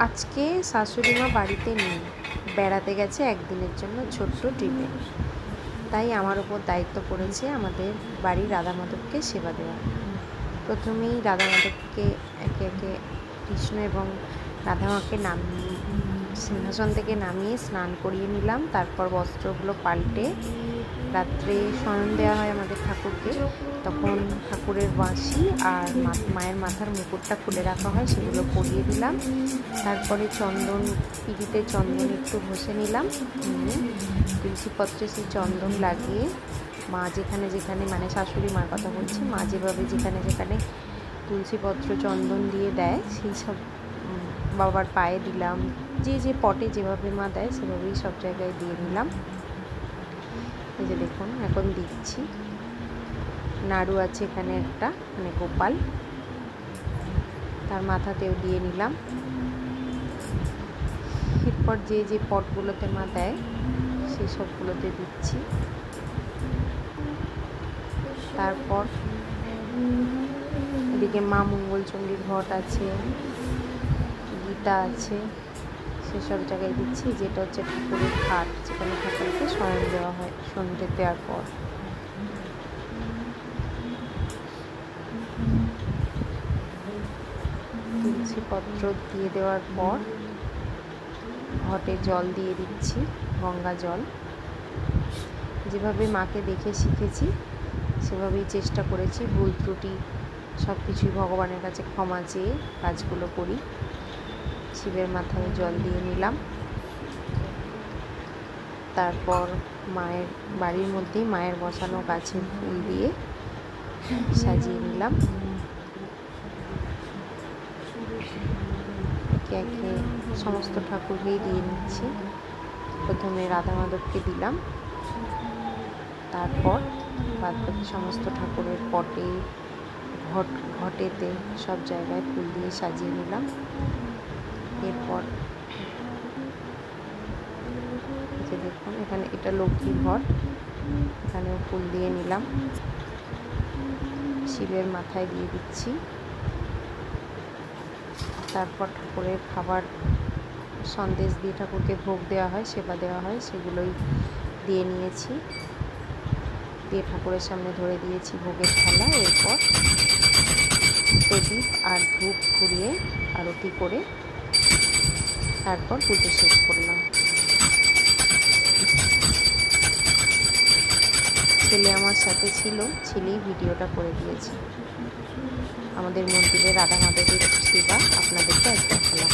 আজকে শাশুড়ি মা বাড়িতে নেই, বেড়াতে গেছে একদিনের জন্য ছোট্ট ট্রিপে। তাই আমার ওপর দায়িত্ব পড়েছে আমাদের বাড়ির রাধা মাধবকে সেবা দেওয়া। প্রথমেই রাধা মাধবকে একে একে কৃষ্ণ এবং রাধা মাকে সিংহাসন থেকে নামিয়ে স্নান করিয়ে নিলাম। তারপর বস্ত্রগুলো পাল্টে রাত্রে শয়ন দেওয়া হয় আমাদের ঠাকুরকে। তখন ঠাকুরের বাঁশি আর মায়ের মাথার মুকুটটা খুলে রাখা হয়, সেগুলো পরিয়ে দিলাম। তারপরে চন্দন, পিড়িতে চন্দন একটু ঘষে নিলাম, তুলসীপত্রে সেই চন্দন লাগিয়ে মা যেখানে যেখানে, মানে শাশুড়ি মার কথা বলছি, মা যেভাবে যেখানে যেখানে তুলসীপত্র চন্দন দিয়ে দেয় সেই সব বাবার পায়ে দিলাম। যে যে পটে যেভাবে মা দেয় সেভাবেই সব জায়গায় দিয়ে নিলাম। এই যে দেখুন এখন দিচ্ছি। নাড়ু আছে এখানে একটা, মানে গোপাল, তার মাথাতেও দিয়ে নিলাম। এরপর যে যে পটগুলোতে মা দেয় সেই সবগুলোতে দিচ্ছি। তারপর এদিকে মা মঙ্গলচণ্ডীর ঘট আছে, গীতা আছে, সেসব জায়গায় দিচ্ছি। যেটা হচ্ছে ঠাকুরের খাট, যেখানে ঠাকুরকে শয়ন দেওয়া হয় সন্ধ্যে দেওয়ার পর। তুলসীপত্র দিয়ে দেওয়ার পর ঘটে জল দিয়ে দিচ্ছি, গঙ্গা জল। যেভাবে মাকে দেখে শিখেছি সেভাবেই চেষ্টা করেছি। ভুল ত্রুটি সব কিছুই ভগবানের কাছে ক্ষমা চেয়ে কাজগুলো করি। শিবের মাথায় জল দিয়ে নিলাম। তারপর মায়ের বাড়ির মধ্যেই মায়ের বসানো গাছে ফুল দিয়ে সাজিয়ে নিলাম। একে একে সমস্ত ঠাকুরকেই দিয়ে নিচ্ছি। প্রথমে রাধা মাধবকে দিলাম, তারপর বাদবাকি সমস্ত ঠাকুরের পটে, ঘটেতে সব জায়গায় ফুল দিয়ে সাজিয়ে নিলাম। এরপর যে দেখুন এখানে এটা লক্ষ্মীর ঘট, এখানেও ফুল দিয়ে নিলাম। শিবের মাথায় দিয়ে দিচ্ছি। তারপর ঠাকুরের খাবার সন্দেশ দিয়ে ঠাকুরকে ভোগ দেওয়া হয়, সেবা দেওয়া হয়, সেগুলোই দিয়ে নিয়েছি। দিয়ে ঠাকুরের সামনে ধরে দিয়েছি ভোগের থালা। এরপর প্রদীপ আর ধূপ ঘুরিয়ে আরতি করে তারপর পুজো শেষ করলাম। ছেলে আমার সাথে ছিল, ছেলেই ভিডিওটা করে দিয়েছে। আমাদের মন্দিরে রাধা মাধবের সেবা আপনাদেরকে দেখালাম।